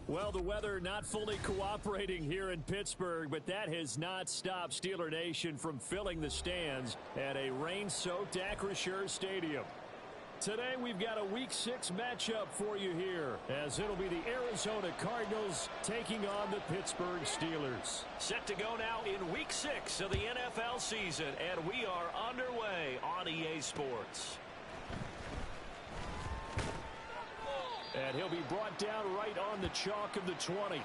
Well, the weather not fully cooperating here in Pittsburgh, but that has not stopped Steeler Nation from filling the stands at a rain-soaked Acrisure Stadium. Today, we've got a Week 6 matchup for you here, as it'll be the Arizona Cardinals taking on the Pittsburgh Steelers. Set to go now in Week 6 of the NFL season, and we are underway on EA Sports. And he'll be brought down right on the chalk of the 20.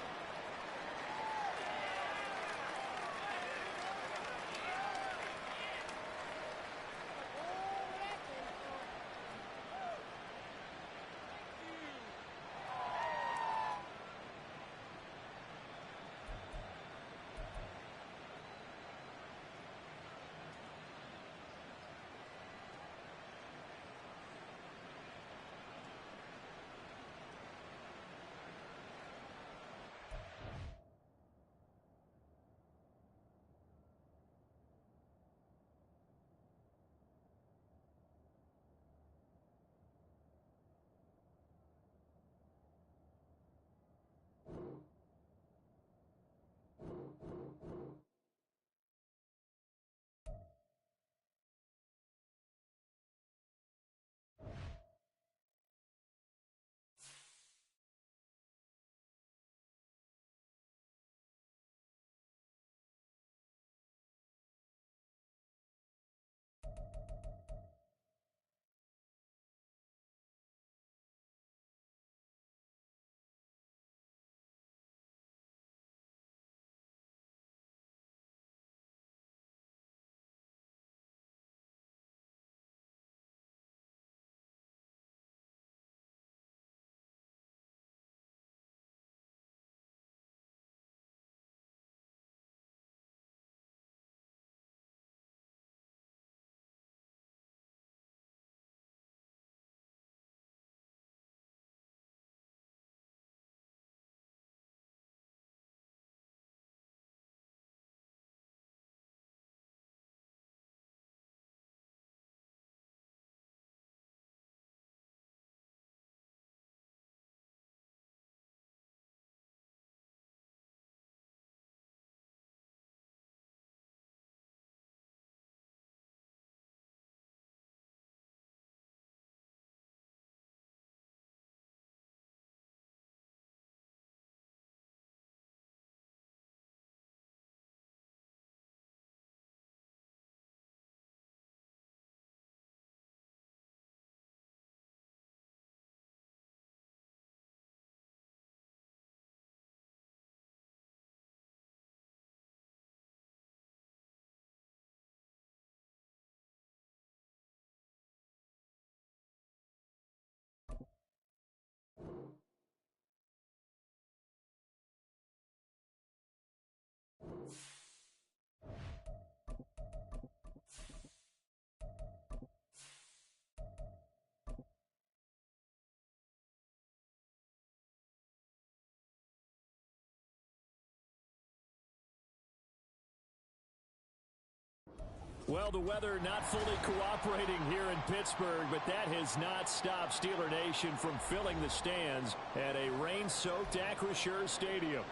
Well, the weather not fully cooperating here in Pittsburgh, but that has not stopped Steeler Nation from filling the stands at a rain-soaked Acrisure Stadium.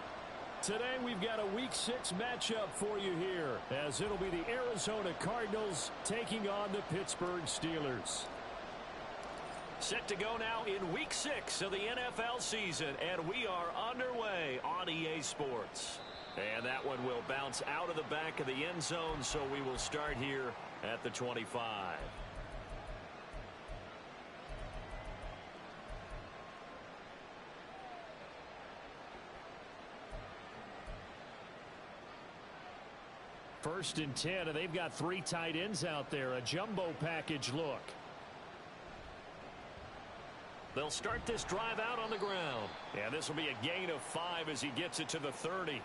Today, we've got a Week 6 matchup for you here, as it'll be the Arizona Cardinals taking on the Pittsburgh Steelers. Set to go now in Week 6 of the NFL season, and we are underway on EA Sports. And that one will bounce out of the back of the end zone, so we will start here at the 25. First and 10, and they've got 3 tight ends out there, a jumbo package look. They'll start this drive out on the ground. And this will be a gain of 5 as he gets it to the 30.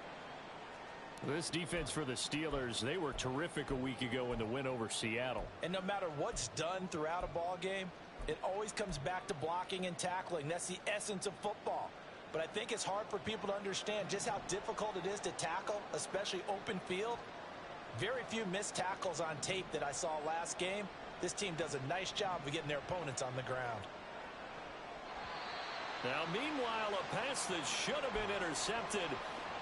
This defense for the Steelers, they were terrific a week ago in the win over Seattle. And no matter what's done throughout a ball game, it always comes back to blocking and tackling. That's the essence of football. But I think it's hard for people to understand just how difficult it is to tackle, especially open field. Very few missed tackles on tape that I saw last game. This team does a nice job of getting their opponents on the ground. Now, meanwhile, a pass that should have been intercepted,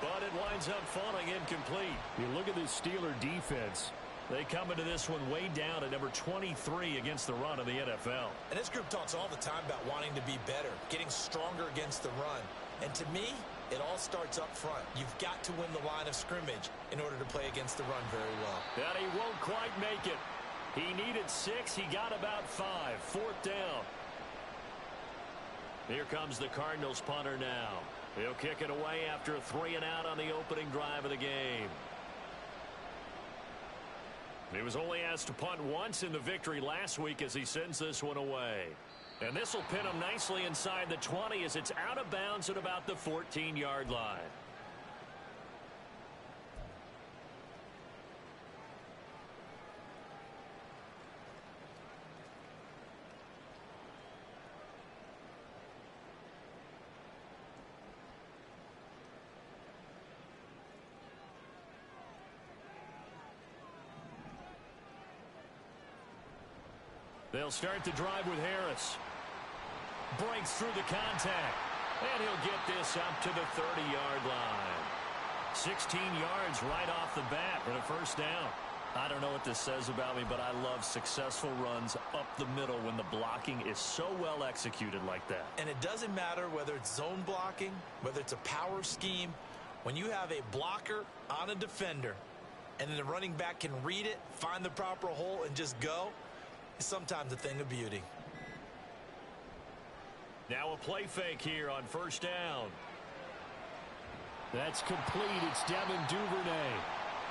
but it winds up falling incomplete. You look at this Steeler defense. They come into this one way down at number 23 against the run of the NFL. And this group talks all the time about wanting to be better, getting stronger against the run. And to me, it all starts up front. You've got to win the line of scrimmage in order to play against the run very well. And he won't quite make it. He needed 6. He got about 5. 4th down. Here comes the Cardinals punter now. He'll kick it away after a 3 and out on the opening drive of the game. He was only asked to punt once in the victory last week as he sends this one away. And this will pin him nicely inside the 20 as it's out of bounds at about the 14-yard line. They'll start the drive with Harris. Breaks through the contact. And he'll get this up to the 30-yard line. 16 yards right off the bat and a first down. I don't know what this says about me, but I love successful runs up the middle when the blocking is so well executed like that. And it doesn't matter whether it's zone blocking, whether it's a power scheme. When you have a blocker on a defender and then the running back can read it, find the proper hole, and just go, it's sometimes a thing of beauty. Now a play fake here on first down. That's complete. It's Devin Duvernay.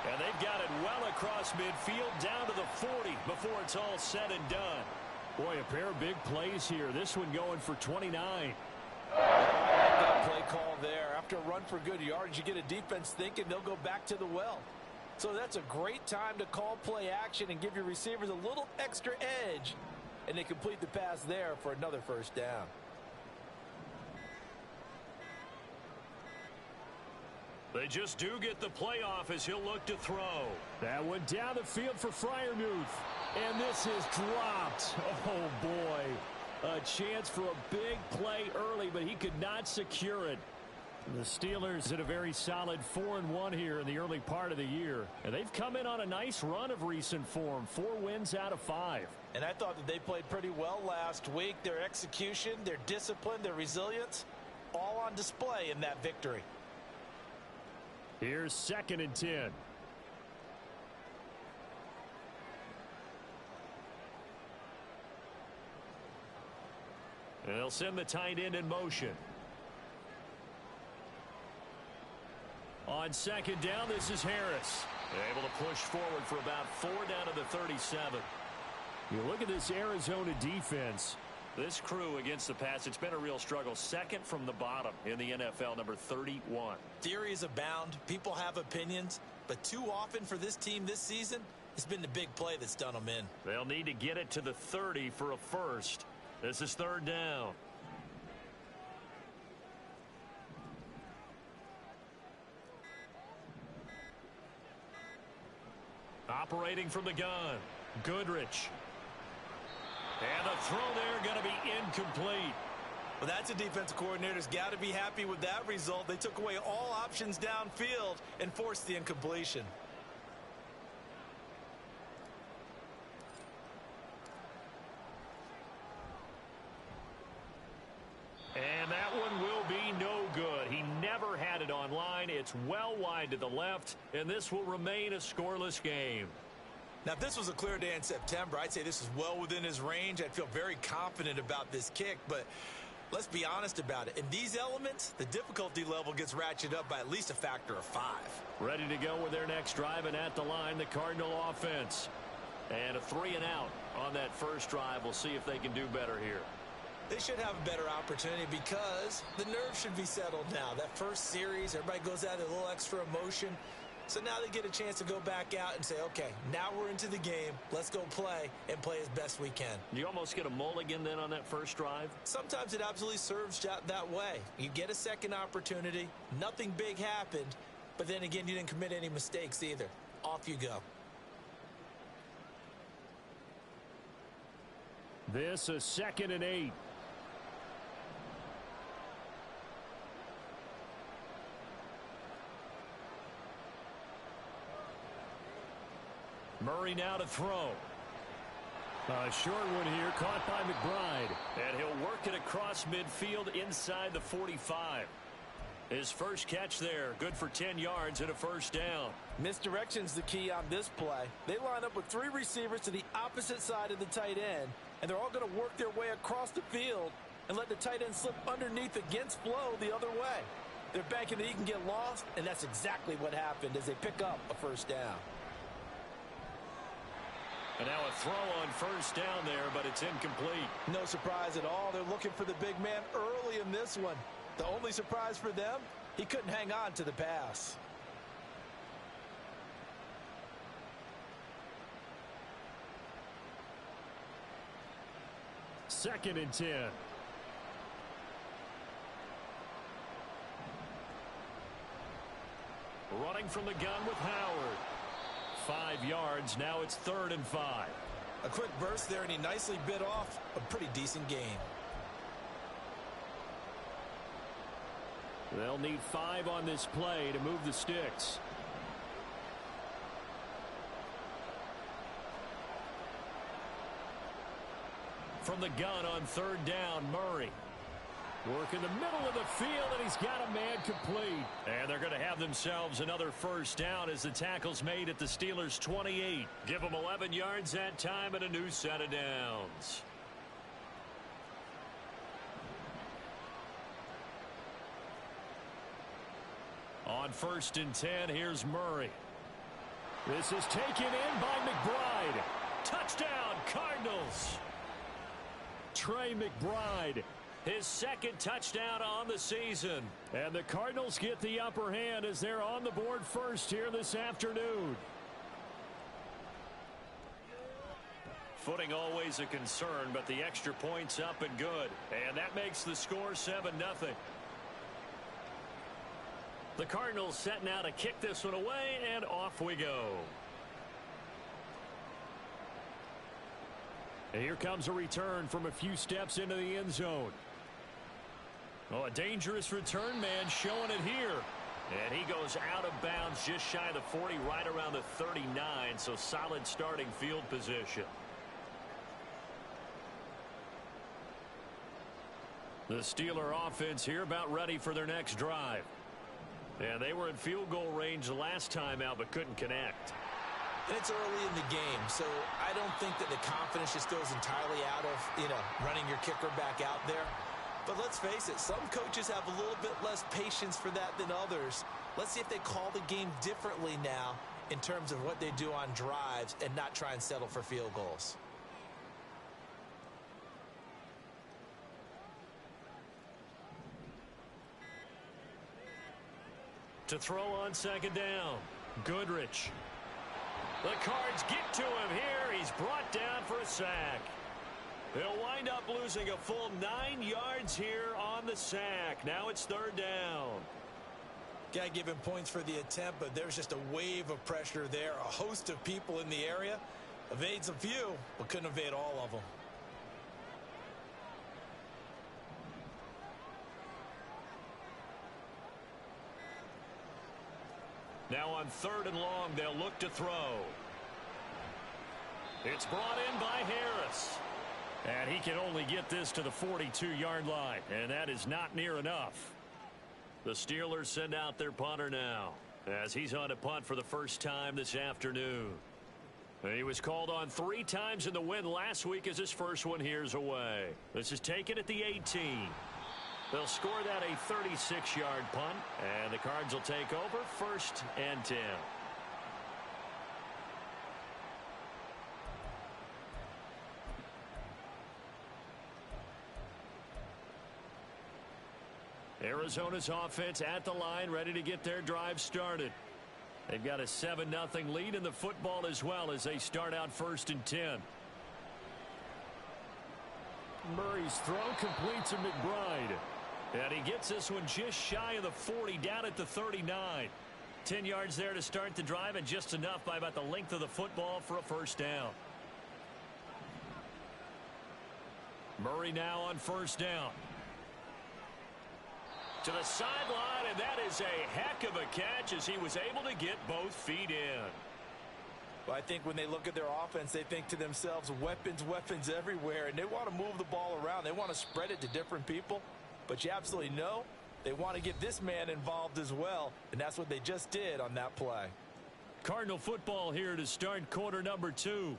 And they've got it well across midfield down to the 40 before it's all said and done. Boy, a pair of big plays here. This one going for 29. That play call there. After a run for good yards, you get a defense thinking they'll go back to the well. So that's a great time to call play action and give your receivers a little extra edge. And they complete the pass there for another first down. They just do get the playoff as he'll look to throw. That one down the field for Freiermuth. And this is dropped. Oh, boy. A chance for a big play early, but he could not secure it. The Steelers in a very solid 4-1 here in the early part of the year. And they've come in on a nice run of recent form. 4 wins out of 5. And I thought that they played pretty well last week. Their execution, their discipline, their resilience, all on display in that victory. Here's 2nd and 10. And they'll send the tight end in motion. On 2nd down, this is Harris. Able to push forward for about 4 down to the 37. You look at this Arizona defense. This crew against the pass, it's been a real struggle. 2nd from the bottom in the NFL, number 31. Theories abound. People have opinions. But too often for this team this season, it's been the big play that's done them in. They'll need to get it to the 30 for a first. This is 3rd down. Operating from the gun, Goodrich. And the throw there going to be incomplete. Well, that's a defensive coordinator's got to be happy with that result. They took away all options downfield and forced the incompletion. And that one will be no good. He never had it on line. It's well wide to the left, and this will remain a scoreless game. Now, if this was a clear day in September, I'd say this is well within his range. I'd feel very confident about this kick, but let's be honest about it. In these elements, the difficulty level gets ratcheted up by at least a factor of 5. Ready to go with their next drive, and at the line, the Cardinal offense. And a 3 and out on that first drive. We'll see if they can do better here. They should have a better opportunity because the nerves should be settled now. That first series, everybody goes out with a little extra emotion. So now they get a chance to go back out and say, okay, now we're into the game. Let's go play and play as best we can. You almost get a mulligan then on that first drive? Sometimes it absolutely serves that way. You get a second opportunity. Nothing big happened. But then again, you didn't commit any mistakes either. Off you go. This is 2nd and 8. Murray now to throw. A short one here, caught by McBride. And he'll work it across midfield inside the 45. His first catch there, good for 10 yards and a first down. Misdirection's the key on this play. They line up with 3 receivers to the opposite side of the tight end, and they're all going to work their way across the field and let the tight end slip underneath against flow the other way. They're banking that he can get lost, and that's exactly what happened as they pick up a first down. And now a throw on first down there, but it's incomplete. No surprise at all. They're looking for the big man early in this one. The only surprise for them, he couldn't hang on to the pass. Second and 10. Running from the gun with Howard. 5 yards. Now it's 3rd and 5. A quick burst there, and he nicely bit off a pretty decent gain. They'll need 5 on this play to move the sticks. From the gun on 3rd down, Murray. Work in the middle of the field, and he's got a man complete. And they're going to have themselves another first down as the tackle's made at the Steelers' 28. Give them 11 yards that time and a new set of downs. On 1st and 10, here's Murray. This is taken in by McBride. Touchdown, Cardinals. Trey McBride, his 2nd touchdown on the season. And the Cardinals get the upper hand as they're on the board first here this afternoon. Footing always a concern, but the extra point's up and good. And that makes the score 7-0. The Cardinals set now to kick this one away, and off we go. And here comes a return from a few steps into the end zone. Oh, a dangerous return man showing it here. And he goes out of bounds just shy of the 40, right around the 39, so solid starting field position. The Steeler offense here about ready for their next drive. And they were in field goal range the last time out, but couldn't connect. And it's early in the game, so I don't think that the confidence just goes entirely out of, running your kicker back out there. But let's face it, some coaches have a little bit less patience for that than others. Let's see if they call the game differently now in terms of what they do on drives and not try and settle for field goals. To throw on 2nd down, Goodrich. The Cards get to him here. He's brought down for a sack. He'll wind up losing a full 9 yards here on the sack. Now it's 3rd down. Got to give him points for the attempt, but there's just a wave of pressure there. A host of people in the area. Evades a few, but couldn't evade all of them. Now on 3rd and long, they'll look to throw. It's brought in by Harris. And he can only get this to the 42-yard line. And that is not near enough. The Steelers send out their punter now, as he's on a punt for the first time this afternoon. And he was called on 3 times in the win last week as his first one here's away. This is taken at the 18. They'll score that a 36-yard punt, and the Cards will take over 1st and 10. Arizona's offense at the line, ready to get their drive started. They've got a 7-0 lead in the football as well as they start out 1st and 10. Murray's throw completes to McBride. And he gets this one just shy of the 40, down at the 39. 10 yards there to start the drive, and just enough by about the length of the football for a first down. Murray now on 1st down. To the sideline, and that is a heck of a catch as he was able to get both feet in. Well, I think when they look at their offense, they think to themselves, weapons, weapons everywhere, and they want to move the ball around. They want to spread it to different people, but you absolutely know they want to get this man involved as well, and that's what they just did on that play. Cardinal football here to start quarter number 2,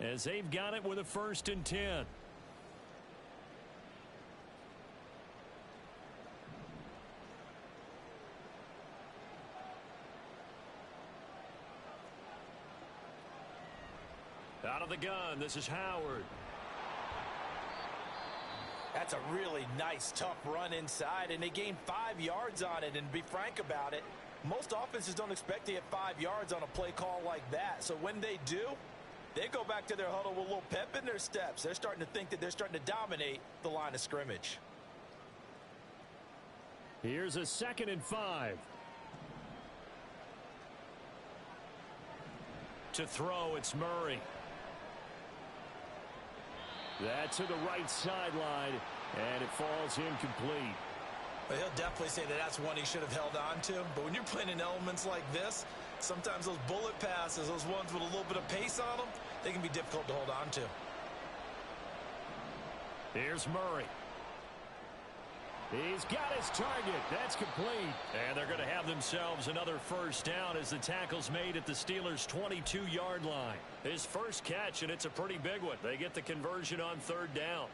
as they've got it with a 1st and 10. Out of the gun, this is Howard. That's a really nice, tough run inside, and they gained 5 yards on it. And to be frank about it, most offenses don't expect to get 5 yards on a play call like that. So when they do, they go back to their huddle with a little pep in their steps. They're starting to think that they're starting to dominate the line of scrimmage. Here's a 2nd and 5. To throw, it's Murray. That to the right sideline, and it falls incomplete. Well, he'll definitely say that that's one he should have held on to. But when you're playing in elements like this, sometimes those bullet passes, those ones with a little bit of pace on them, they can be difficult to hold on to. Here's Murray. He's got his target. That's complete. And they're going to have themselves another 1st down as the tackle's made at the Steelers' 22-yard line. His first catch, and it's a pretty big one. They get the conversion on 3rd down.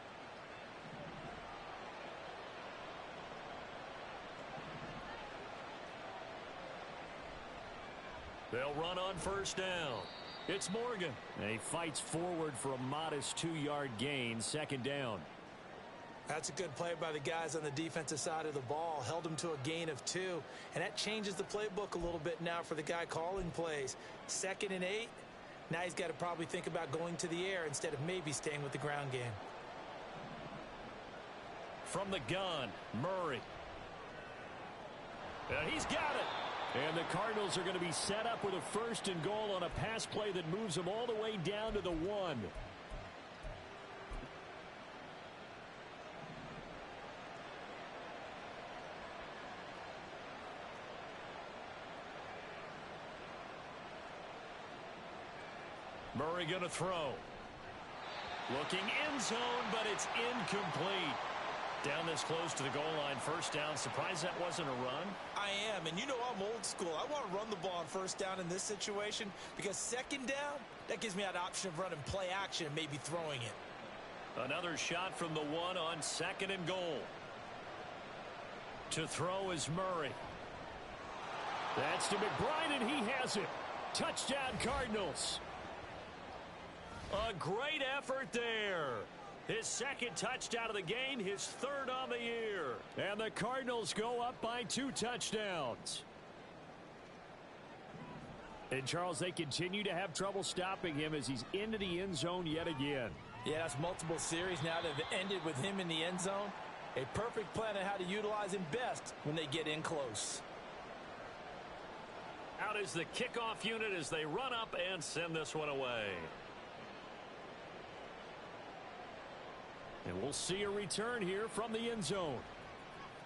They'll run on 1st down. It's Morgan. And he fights forward for a modest 2-yard gain, 2nd down. That's a good play by the guys on the defensive side of the ball. Held them to a gain of 2. And that changes the playbook a little bit now for the guy calling plays. 2nd and 8. Now he's got to probably think about going to the air instead of maybe staying with the ground game. From the gun, Murray. And he's got it. And the Cardinals are going to be set up with a 1st and goal on a pass play that moves them all the way down to the 1. Murray going to throw. Looking end zone, but it's incomplete. Down this close to the goal line, 1st down. Surprised that wasn't a run? I am, and you know I'm old school. I want to run the ball on 1st down in this situation because 2nd down, that gives me an option of running play action and maybe throwing it. Another shot from the 1 on 2nd and goal. To throw is Murray. That's to McBride, and he has it. Touchdown, Cardinals. A great effort there. His 2nd touchdown of the game, his 3rd on the year. And the Cardinals go up by 2 touchdowns. And, Charles, they continue to have trouble stopping him as he's into the end zone yet again. Yeah, that's multiple series now that have ended with him in the end zone. A perfect plan on how to utilize him best when they get in close. Out is the kickoff unit as they run up and send this one away. And we'll see a return here from the end zone.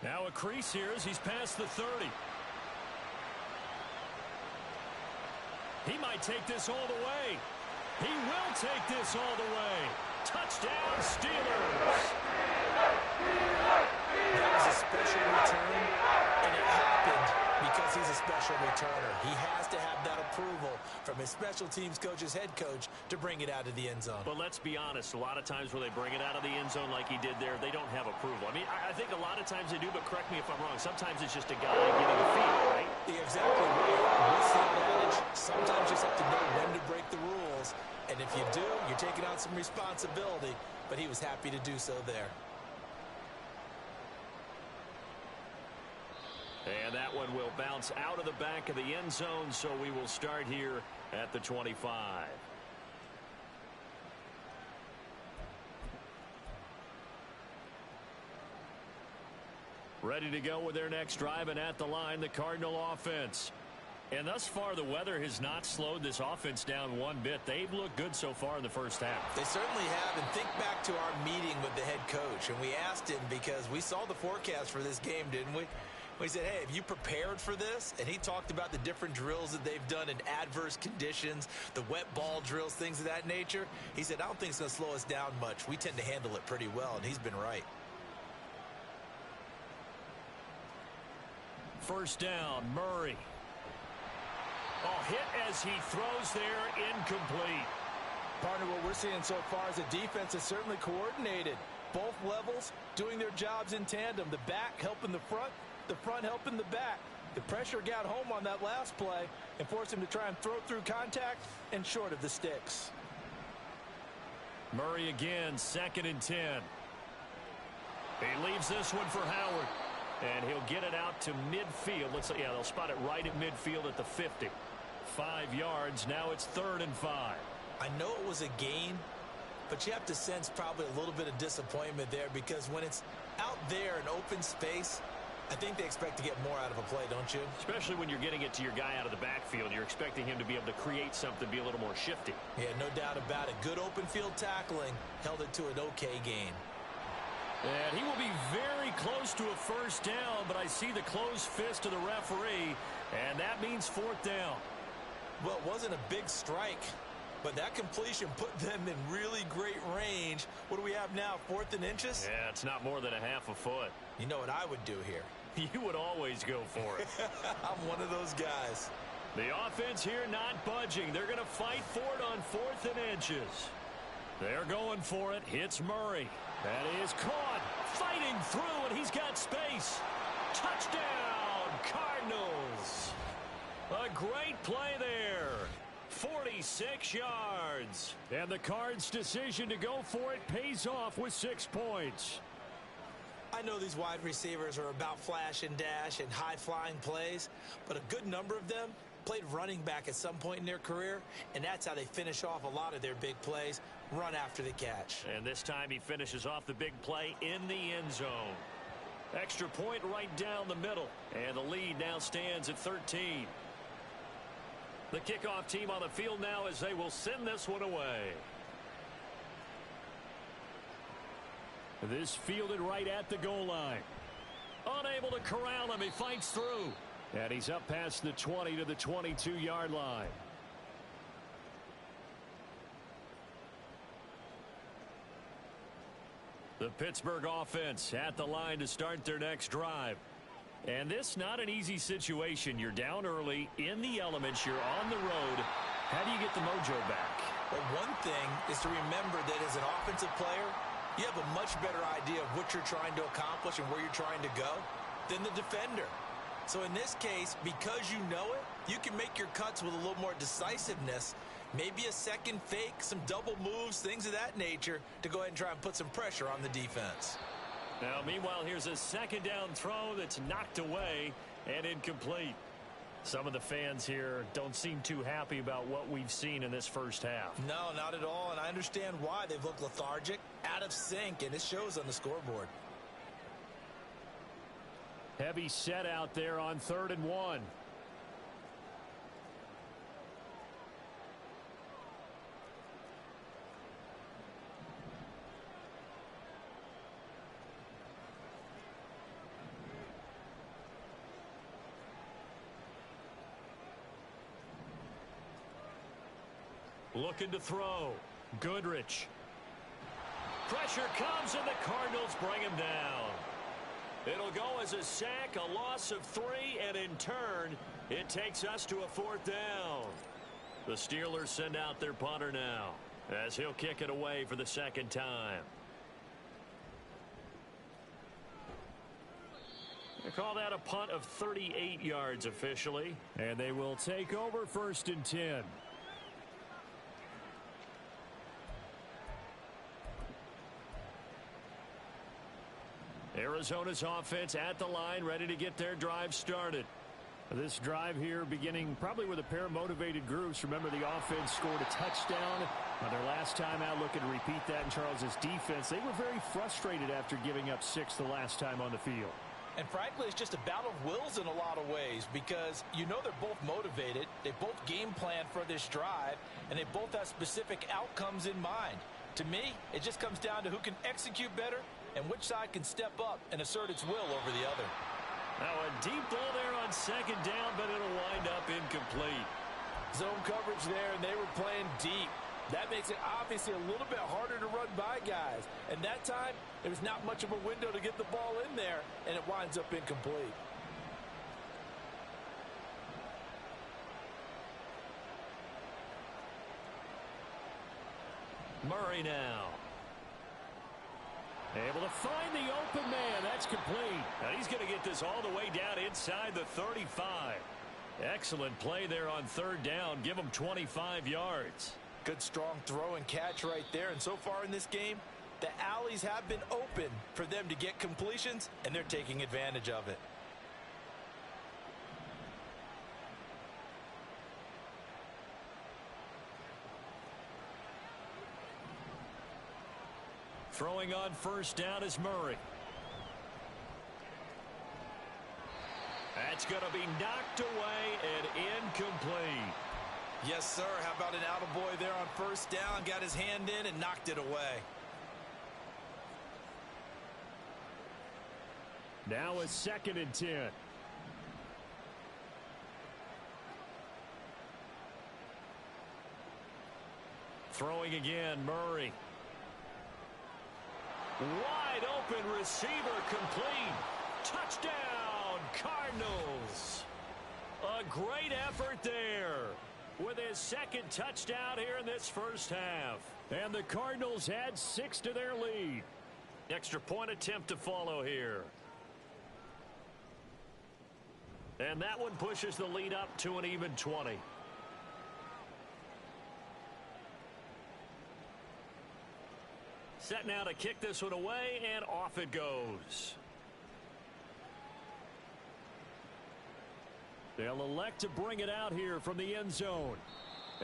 Now a crease here as he's past the 30. He might take this all the way. He will take this all the way. Touchdown, Steelers. That was a special return, and it happened because he's a special returner. He has to have that approval from his special teams coach's head coach to bring it out of the end zone. But let's be honest, a lot of times where they bring it out of the end zone like he did there, they don't have approval. I mean, I think a lot of times they do, but correct me if I'm wrong. Sometimes it's just a guy getting a feel, right? You're exactly right. What's the advantage? Sometimes you just have to know when to break the rules. And if you do, you're taking on some responsibility. But he was happy to do so there. And that one will bounce out of the back of the end zone, so we will start here at the 25. Ready to go with their next drive, and at the line, the Cardinal offense. And thus far, the weather has not slowed this offense down one bit. They've looked good so far in the first half. They certainly have, and think back to our meeting with the head coach, and we asked him because we saw the forecast for this game, didn't we? He said, hey, have you prepared for this? And he talked about the different drills that they've done in adverse conditions, the wet ball drills, things of that nature. He said, I don't think it's going to slow us down much. We tend to handle it pretty well, and he's been right. First down, Murray. Oh, hit as he throws there, incomplete. Partner, what we're seeing so far is a defense is certainly coordinated. Both levels doing their jobs in tandem. The back helping the front helping the back. The pressure got home on that last play and forced him to try and throw through contact and short of the sticks. Murray again, 2nd and 10. He leaves this one for Howard. And he'll get it out to midfield. Yeah, they'll spot it right at midfield at the 50. 5 yards. Now it's 3rd and 5. I know it was a gain, but you have to sense probably a little bit of disappointment there because when it's out there in open space, I think they expect to get more out of a play, don't you? Especially when you're getting it to your guy out of the backfield. You're expecting him to be able to create something, be a little more shifty. Yeah, no doubt about it. Good open field tackling held it to an okay gain. And he will be very close to a first down, but I see the closed fist of the referee, and that means 4th down. Well, it wasn't a big strike, but that completion put them in really great range. What do we have now, 4th and inches? Yeah, it's not more than a half a foot. You know what I would do here? You would always go for it. I'm one of those guys. The offense here not budging. They're going to fight for it on 4th and inches. They're going for it. Hits Murray. That is caught. Fighting through, and he's got space. Touchdown, Cardinals. A great play there. 46 yards. And the Cards' decision to go for it pays off with 6 points. I know these wide receivers are about flash and dash and high-flying plays, but a good number of them played running back at some point in their career, and that's how they finish off a lot of their big plays, run after the catch. And this time he finishes off the big play in the end zone. Extra point right down the middle, and the lead now stands at 13. The kickoff team on the field now as they will send this one away. This fielded right at the goal line. Unable to corral him. He fights through. And he's up past the 20 to the 22-yard line. The Pittsburgh offense at the line to start their next drive. And this not an easy situation. You're down early, in the elements, you're on the road. How do you get the mojo back? Well, one thing is to remember that as an offensive player, you have a much better idea of what you're trying to accomplish and where you're trying to go than the defender. So in this case, because you know it, you can make your cuts with a little more decisiveness, maybe a second fake, some double moves, things of that nature to go ahead and try and put some pressure on the defense. Now, meanwhile, here's a 2nd down throw that's knocked away and incomplete. Some of the fans here don't seem too happy about what we've seen in this first half. No, not at all, and I understand why. They've looked lethargic, out of sync, and it shows on the scoreboard. Heavy set out there on 3rd and 1. Looking to throw. Goodrich. Pressure comes, and the Cardinals bring him down. It'll go as a sack, a loss of 3, and in turn, it takes us to a 4th down. The Steelers send out their punter now, as he'll kick it away for the 2nd time. They call that a punt of 38 yards officially, and they will take over 1st and 10. Arizona's offense at the line, ready to get their drive started. This drive here beginning probably with a pair of motivated groups. Remember, the offense scored a touchdown on their last time out. Looking to repeat that in Charles's defense. They were very frustrated after giving up 6 the last time on the field. And frankly, it's just a battle of wills in a lot of ways because you know they're both motivated. They both game plan for this drive, and they both have specific outcomes in mind. To me, it just comes down to who can execute better and which side can step up and assert its will over the other. Now a deep ball there on second down, but it'll wind up incomplete. Zone coverage there, and they were playing deep. That makes it obviously a little bit harder to run by guys. And that time, there was not much of a window to get the ball in there, and it winds up incomplete. Murray now. Able to find the open man. That's complete. And he's going to get this all the way down inside the 35. Excellent play there on third down. Give him 25 yards. Good strong throw and catch right there. And so far in this game, the alleys have been open for them to get completions, and they're taking advantage of it. Throwing on first down is Murray. That's going to be knocked away and incomplete. Yes, sir. How about an attaboy there on first down? Got his hand in and knocked it away. Now a 2nd and 10. Throwing again, Murray. Wide open receiver complete. Touchdown, Cardinals. A great effort there with his 2nd touchdown here in this first half. And the Cardinals add 6 to their lead. Extra point attempt to follow here. And that one pushes the lead up to an even 20. Set now to kick this one away, and off it goes. They'll elect to bring it out here from the end zone.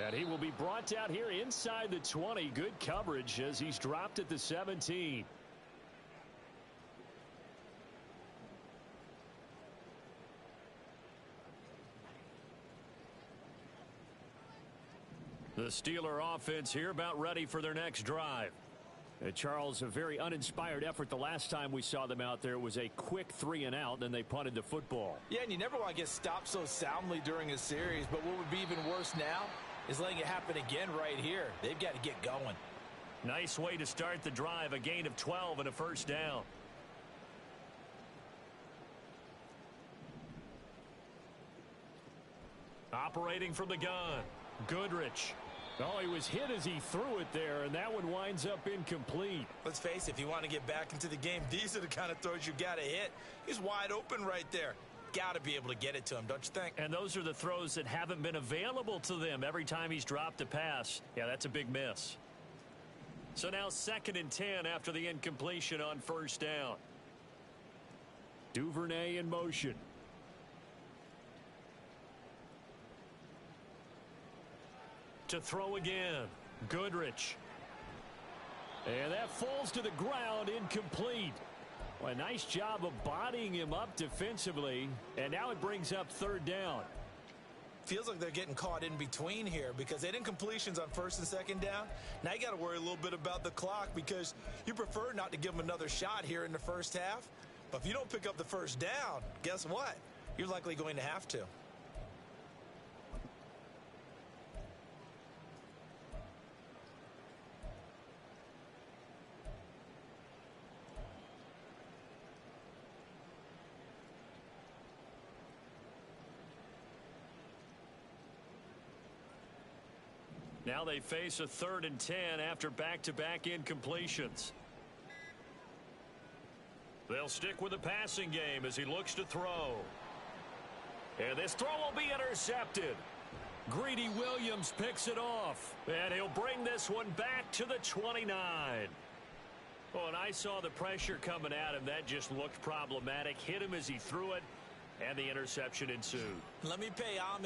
And he will be brought out here inside the 20. Good coverage as he's dropped at the 17. The Steeler offense here about ready for their next drive. Charles, a very uninspired effort the last time we saw them out there. It was a quick 3 and out, and they punted the football. Yeah, and you never want to get stopped so soundly during a series, but what would be even worse now is letting it happen again right here. They've got to get going. Nice way to start the drive, a gain of 12 and a first down. Operating from the gun, Goodrich. Oh, he was hit as he threw it there, and that one winds up incomplete. Let's face it, if you want to get back into the game, these are the kind of throws you got to hit. He's wide open right there. Got to be able to get it to him, don't you think? And those are the throws that haven't been available to them every time he's dropped a pass. Yeah, that's a big miss. So now 2nd and 10 after the incompletion on first down. Duvernay in motion. To throw again, Goodrich. And that falls to the ground, incomplete. Well, a nice job of bodying him up defensively, and now it brings up 3rd down. Feels like they're getting caught in between here because they didn't completions on 1st and 2nd down. Now you got to worry a little bit about the clock because you prefer not to give them another shot here in the first half. But if you don't pick up the 1st down, guess what? You're likely going to have to. Now they face a 3rd and 10 after back-to-back incompletions. They'll stick with the passing game as he looks to throw. And this throw will be intercepted. Greedy Williams picks it off. And he'll bring this one back to the 29. Oh, and I saw the pressure coming at him. That just looked problematic. Hit him as he threw it, and the interception ensued. Let me pay homage